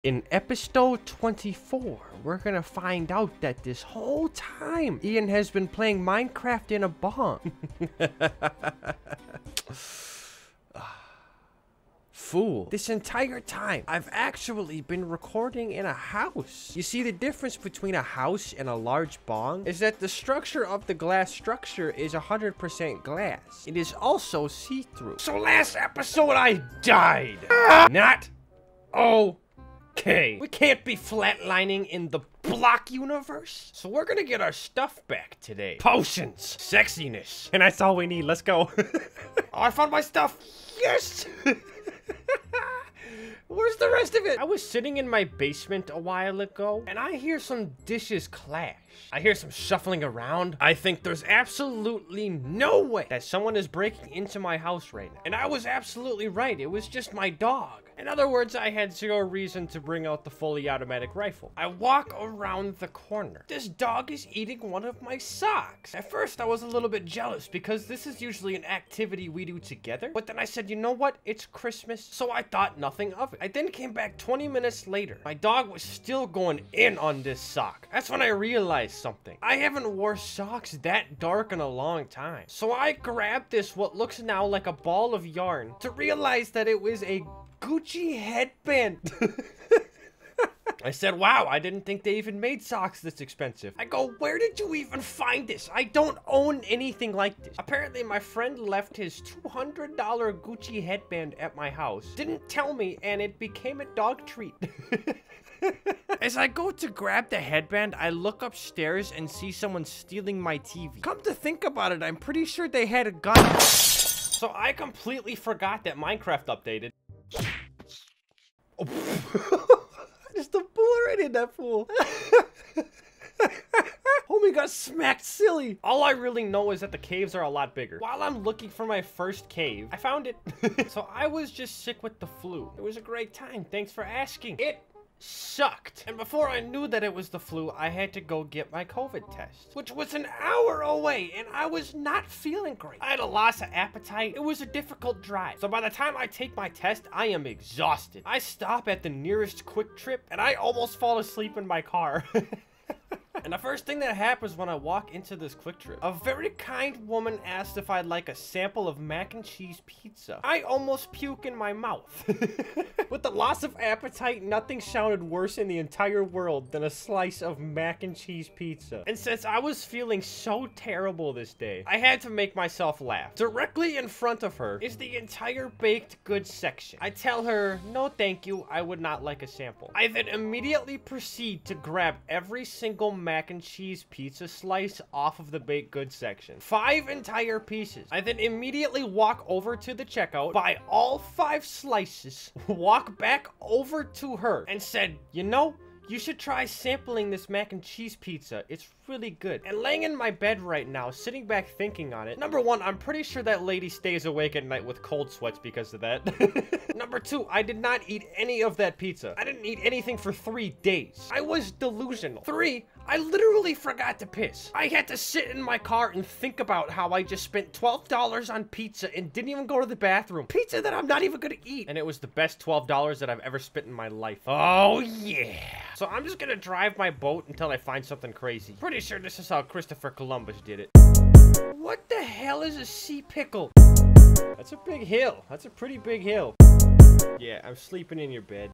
In episode 24, we're gonna find out that this whole time, Ian has been playing Minecraft in a bong. Fool. This entire time, I've actually been recording in a house. You see, the difference between a house and a large bong is that the structure of the glass structure is 100% glass. It is also see-through. So last episode, I died. Not okay. We can't be flatlining in the block universe. So we're gonna get our stuff back today. Potions. Sexiness. And that's all we need. Let's go. Oh, I found my stuff. Yes. Where's the rest of it? I was sitting in my basement a while ago, and I hear some dishes clash. I hear some shuffling around. I think there's absolutely no way that someone is breaking into my house right now. And I was absolutely right. It was just my dog. In other words, I had zero reason to bring out the fully automatic rifle. I walk around the corner. This dog is eating one of my socks. At first, I was a little bit jealous because this is usually an activity we do together. But then I said, you know what? It's Christmas, so I thought nothing of it. I then came back 20 minutes later. My dog was still going in on this sock. That's when I realized something. I haven't wore socks that dark in a long time. So I grabbed this, what looks now like a ball of yarn, to realize that it was a Gucci headband. I said, wow, I didn't think they even made socks this expensive. I go, where did you even find this? I don't own anything like this. Apparently, my friend left his $200 Gucci headband at my house. Didn't tell me, and it became a dog treat. As I go to grab the headband, I look upstairs and see someone stealing my TV. Come to think about it, I'm pretty sure they had a gun. So I completely forgot that Minecraft updated. Oh. Just a bullet right in that fool. Homie got smacked silly. All I really know is that the caves are a lot bigger. While I'm looking for my first cave, I found it. So I was just sick with the flu. It was a great time. Thanks for asking. It sucked. And before I knew that it was the flu, I had to go get my COVID test, which was an hour away, and I was not feeling great. I had a loss of appetite. It was a difficult drive. So by the time I take my test, I am exhausted. I stop at the nearest Quick Trip, and I almost fall asleep in my car. And the first thing that happens when I walk into this Quick Trip, a very kind woman asked if I'd like a sample of mac and cheese pizza. I almost puke in my mouth. With the loss of appetite, nothing sounded worse in the entire world than a slice of mac and cheese pizza. And since I was feeling so terrible this day, I had to make myself laugh. Directly in front of her is the entire baked goods section. I tell her, no thank you, I would not like a sample. I then immediately proceed to grab every single mac and cheese pizza slice off of the baked goods section. 5 entire pieces. I then immediately walk over to the checkout, buy all 5 slices, walk back over to her, and said, you know, you should try sampling this mac and cheese pizza. It's really good. And laying in my bed right now, sitting back thinking on it, number 1, I'm pretty sure that lady stays awake at night with cold sweats because of that. Number 2, I did not eat any of that pizza. I didn't eat anything for 3 days. I was delusional. 3, I literally forgot to piss. I had to sit in my car and think about how I just spent $12 on pizza and didn't even go to the bathroom. Pizza that I'm not even gonna eat. And it was the best $12 that I've ever spent in my life. Oh yeah. So I'm just gonna drive my boat until I find something crazy. Pretty sure this is how Christopher Columbus did it. What the hell is a sea pickle? That's a big hill. That's a pretty big hill. Yeah, I'm sleeping in your bed.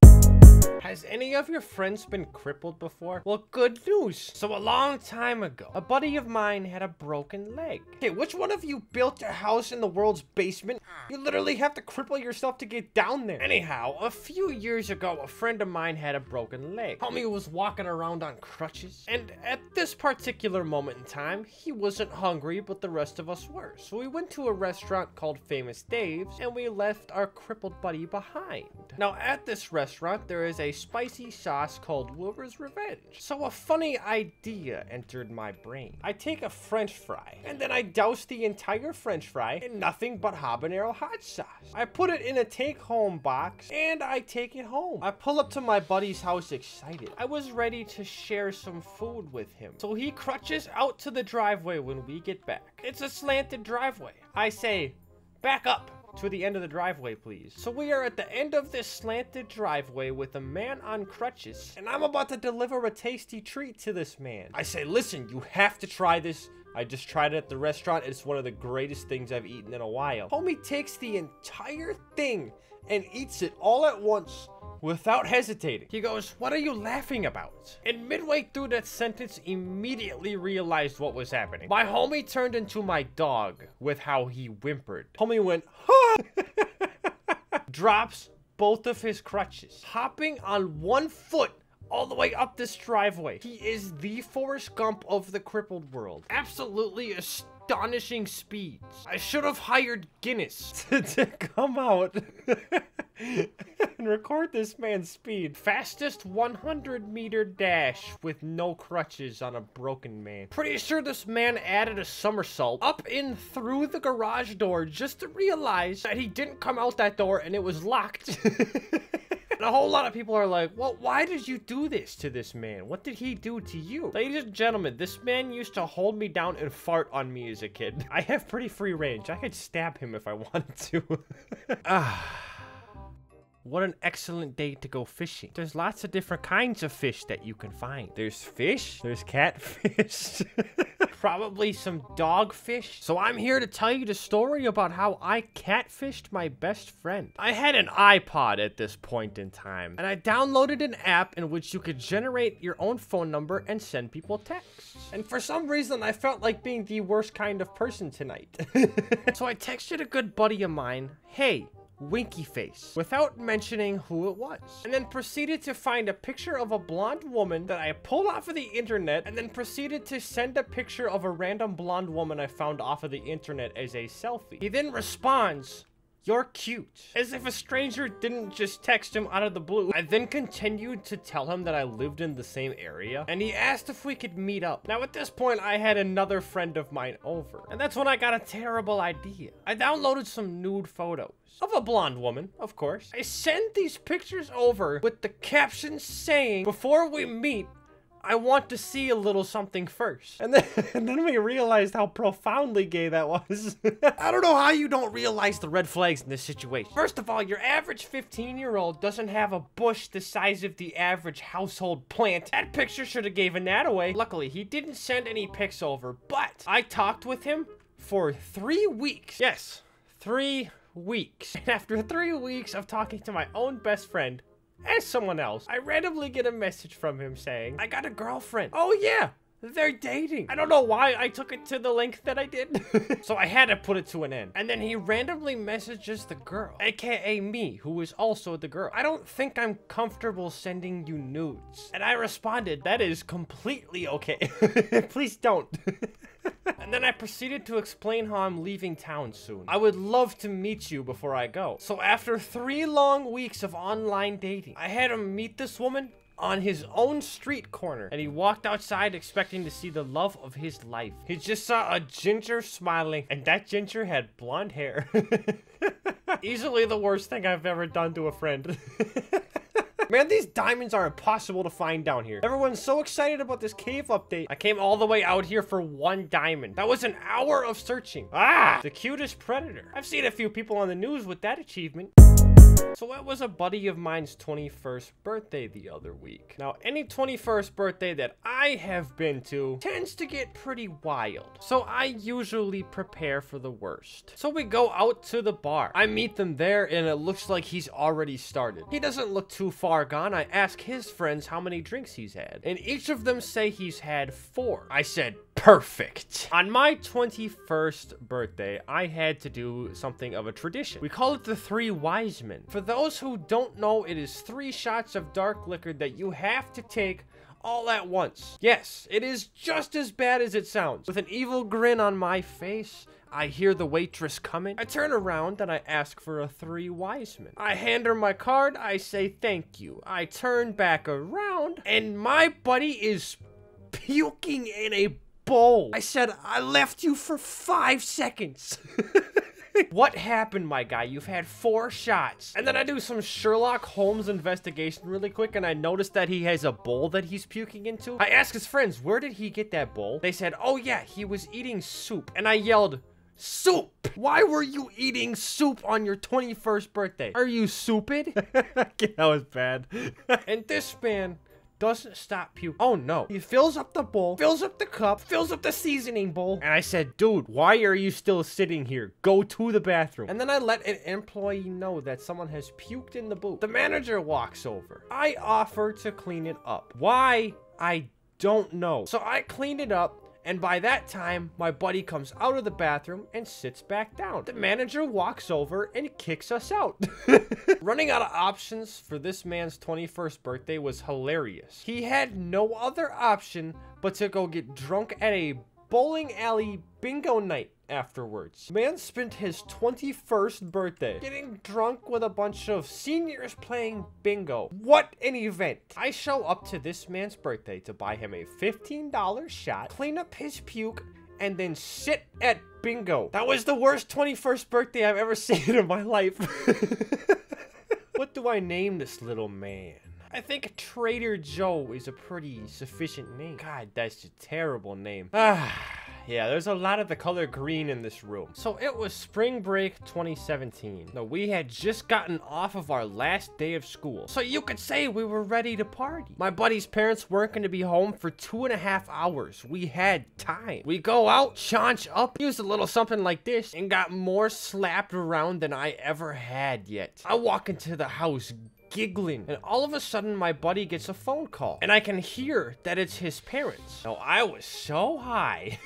Has any of your friends been crippled before? Well, good news. So a long time ago, a buddy of mine had a broken leg. Okay, which one of you built a house in the world's basement? You literally have to cripple yourself to get down there. Anyhow, a few years ago, a friend of mine had a broken leg. Homie was walking around on crutches. And at this particular moment in time, he wasn't hungry, but the rest of us were. So we went to a restaurant called Famous Dave's, and we left our crippled buddy behind. Now, at this restaurant, there is a spicy sauce called Wilbur's Revenge. So a funny idea entered my brain. I take a French fry, and then I douse the entire French fry in nothing but habanero hot sauce. I put it in a take-home box, and I take it home. I pull up to my buddy's house excited. I was ready to share some food with him. So he crutches out to the driveway when we get back. It's a slanted driveway. I say, back up. to the end of the driveway, please. So we are at the end of this slanted driveway with a man on crutches, and I'm about to deliver a tasty treat to this man. I say, listen, you have to try this. I just tried it at the restaurant. It's one of the greatest things I've eaten in a while. Homie takes the entire thing and eats it all at once without hesitating. He goes, what are you laughing about? And midway through that sentence, immediately realized what was happening. My homie turned into my dog with how he whimpered. Homie went, huh! Drops both of his crutches, hopping on one foot all the way up this driveway. He is the Forrest Gump of the crippled world. Absolutely astonishing speeds. I should have hired Guinness to come out and record this man's speed. Fastest 100-meter dash with no crutches on a broken man. Pretty sure this man added a somersault up in through the garage door just to realize that he didn't come out that door and it was locked. And a whole lot of people are like, well, why did you do this to this man? What did he do to you? Ladies and gentlemen, this man used to hold me down and fart on me as a kid. I have pretty free range. I could stab him if I wanted to. What an excellent day to go fishing. There's lots of different kinds of fish that you can find. There's fish, there's catfish, probably some dogfish. So I'm here to tell you the story about how I catfished my best friend. I had an iPod at this point in time, and I downloaded an app in which you could generate your own phone number and send people texts. And for some reason, I felt like being the worst kind of person tonight. So I texted a good buddy of mine, hey, winky face, without mentioning who it was, and then proceeded to find a picture of a blonde woman that I pulled off of the internet, and then proceeded to send a picture of a random blonde woman I found off of the internet as a selfie. He then responds, you're cute. As if a stranger didn't just text him out of the blue. I then continued to tell him that I lived in the same area, and he asked if we could meet up. Now at this point, I had another friend of mine over, and that's when I got a terrible idea. I downloaded some nude photos of a blonde woman, of course. I sent these pictures over with the caption saying, before we meet, I want to see a little something first. And then we realized how profoundly gay that was. I don't know how you don't realize the red flags in this situation. First of all, your average 15-year-old doesn't have a bush the size of the average household plant. That picture should have given that away. Luckily, he didn't send any pics over, but I talked with him for 3 weeks. Yes, 3 weeks. And after 3 weeks of talking to my own best friend, and someone else, I randomly get a message from him saying, I got a girlfriend. Oh yeah, they're dating. I don't know why I took it to the length that I did. So I had to put it to an end. And then he randomly messages the girl, aka me, who is also the girl. I don't think I'm comfortable sending you nudes. And I responded, that is completely okay. Please don't. And then I proceeded to explain how I'm leaving town soon. I would love to meet you before I go. So after 3 long weeks of online dating, I had him meet this woman on his own street corner, and he walked outside expecting to see the love of his life. He just saw a ginger smiling, and that ginger had blonde hair. Easily the worst thing I've ever done to a friend. Man, these diamonds are impossible to find down here. Everyone's so excited about this cave update. I came all the way out here for 1 diamond. That was an hour of searching. Ah, the cutest predator. I've seen a few people on the news with that achievement. So it was a buddy of mine's 21st birthday the other week. Now, any 21st birthday that I have been to tends to get pretty wild. So I usually prepare for the worst. So we go out to the bar. I meet them there and it looks like he's already started. He doesn't look too far gone. I ask his friends how many drinks he's had, and each of them say he's had 4. I said, perfect. On my 21st birthday, I had to do something of a tradition. We call it the 3 wise men. For those who don't know, it is 3 shots of dark liquor that you have to take all at once. Yes, it is just as bad as it sounds. With an evil grin on my face, I hear the waitress coming. I turn around and I ask for a 3 wise men. I hand her my card. I say thank you. I turn back around and my buddy is puking in a bowl. I said, I left you for 5 seconds. What happened, my guy? You've had 4 shots. And then I do some Sherlock Holmes investigation really quick, and I noticed that he has a bowl that he's puking into. I asked his friends, where did he get that bowl? They said, oh yeah, he was eating soup. And I yelled, Soup! Why were you eating soup on your 21st birthday? Are you stupid? That was bad. And this man doesn't stop puking. Oh no. He fills up the bowl, fills up the cup, fills up the seasoning bowl. And I said, dude, why are you still sitting here? Go to the bathroom. And then I let an employee know that someone has puked in the booth. The manager walks over. I offer to clean it up. Why? I don't know. So I cleaned it up. And by that time, my buddy comes out of the bathroom and sits back down. The manager walks over and kicks us out. Running out of options for this man's 21st birthday was hilarious. He had no other option but to go get drunk at a bowling alley bingo night afterwards. Man spent his 21st birthday getting drunk with a bunch of seniors playing bingo. What an event. I show up to this man's birthday to buy him a $15 shot, clean up his puke, and then sit at bingo. That was the worst 21st birthday I've ever seen in my life. What do I name this little man? I think Trader Joe is a pretty sufficient name. God, that's a terrible name. Yeah, there's a lot of the color green in this room. So it was spring break 2017. Now, we had just gotten off of our last day of school. So you could say we were ready to party. My buddy's parents weren't going to be home for 2.5 hours. We had time. We go out, chaunch up, used a little something like this, and got more slapped around than I ever had yet. I walk into the house giggling, and all of a sudden my buddy gets a phone call, and I can hear that it's his parents. Now, I was so high.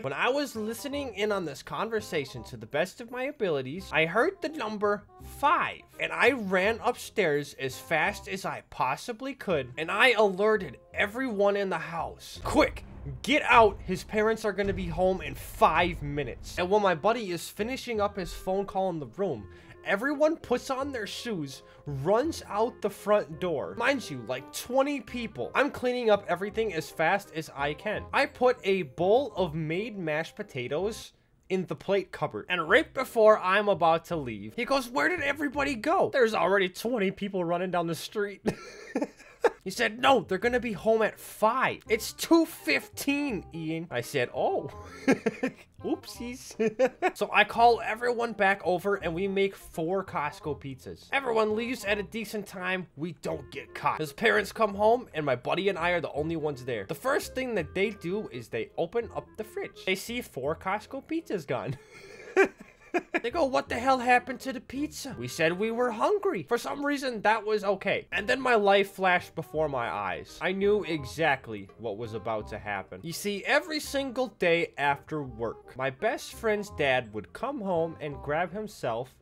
When I was listening in on this conversation to the best of my abilities, I heard the number 5, and I ran upstairs as fast as I possibly could, and I alerted everyone in the house. Quick! Get out, his parents are gonna be home in 5 minutes. And while my buddy is finishing up his phone call in the room, everyone puts on their shoes, runs out the front door. Mind you, like 20 people. I'm cleaning up everything as fast as I can. I put a bowl of made mashed potatoes in the plate cupboard. And right before I'm about to leave, he goes, "Where did everybody go?" There's already 20 people running down the street. He said, "No, they're gonna be home at 5. It's 2:15, Ian." I said, "Oh." Oopsies. So I call everyone back over and we make 4 Costco pizzas. Everyone leaves at a decent time. We don't get caught. His parents come home and my buddy and I are the only ones there. The first thing that they do is they open up the fridge. They see 4 Costco pizzas gone. They go, "What the hell happened to the pizza?" We said we were hungry. For some reason, that was okay. And then my life flashed before my eyes. I knew exactly what was about to happen. You see, every single day after work, my best friend's dad would come home and grab himself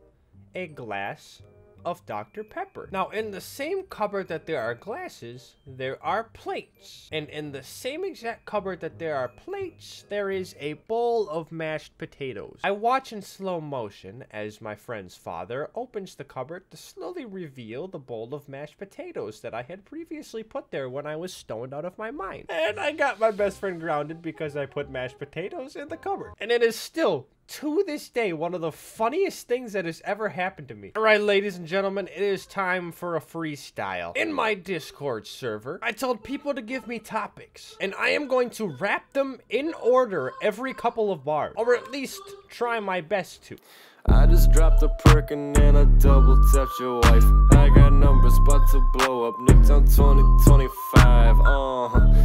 a glass of Dr. Pepper. Now, in the same cupboard that there are glasses, there are plates. And in the same exact cupboard that there are plates, there is a bowl of mashed potatoes. I watch in slow motion as my friend's father opens the cupboard to slowly reveal the bowl of mashed potatoes that I had previously put there when I was stoned out of my mind. And I got my best friend grounded because I put mashed potatoes in the cupboard. And it is still, to this day, one of the funniest things that has ever happened to me. Alright, ladies and gentlemen, it is time for a freestyle. In my Discord server, I told people to give me topics, and I am going to rap them in order every couple of bars, or at least try my best to. I just dropped a perk and then I double tapped your wife. I got numbers about to blow up, Nuketown 2025.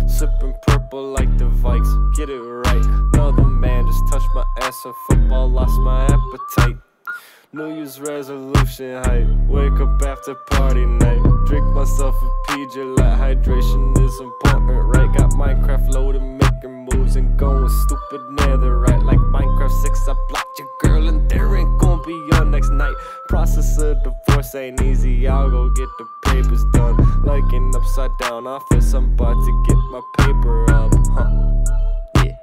Sipping purple like the Vikes, get it right. Another man just touched my ass in football, lost my appetite. New Year's resolution hype, wake up after party night. Drink myself a PJ, like hydration is important, right? Got Minecraft loaded, making moves and going stupid netherite. Like Minecraft 6, I blocked your girl and there ain't gonna be your next night. Process of divorce ain't easy, I'll go get the papers done. Like an upside down office, I'm about to get my paper up, Yeah.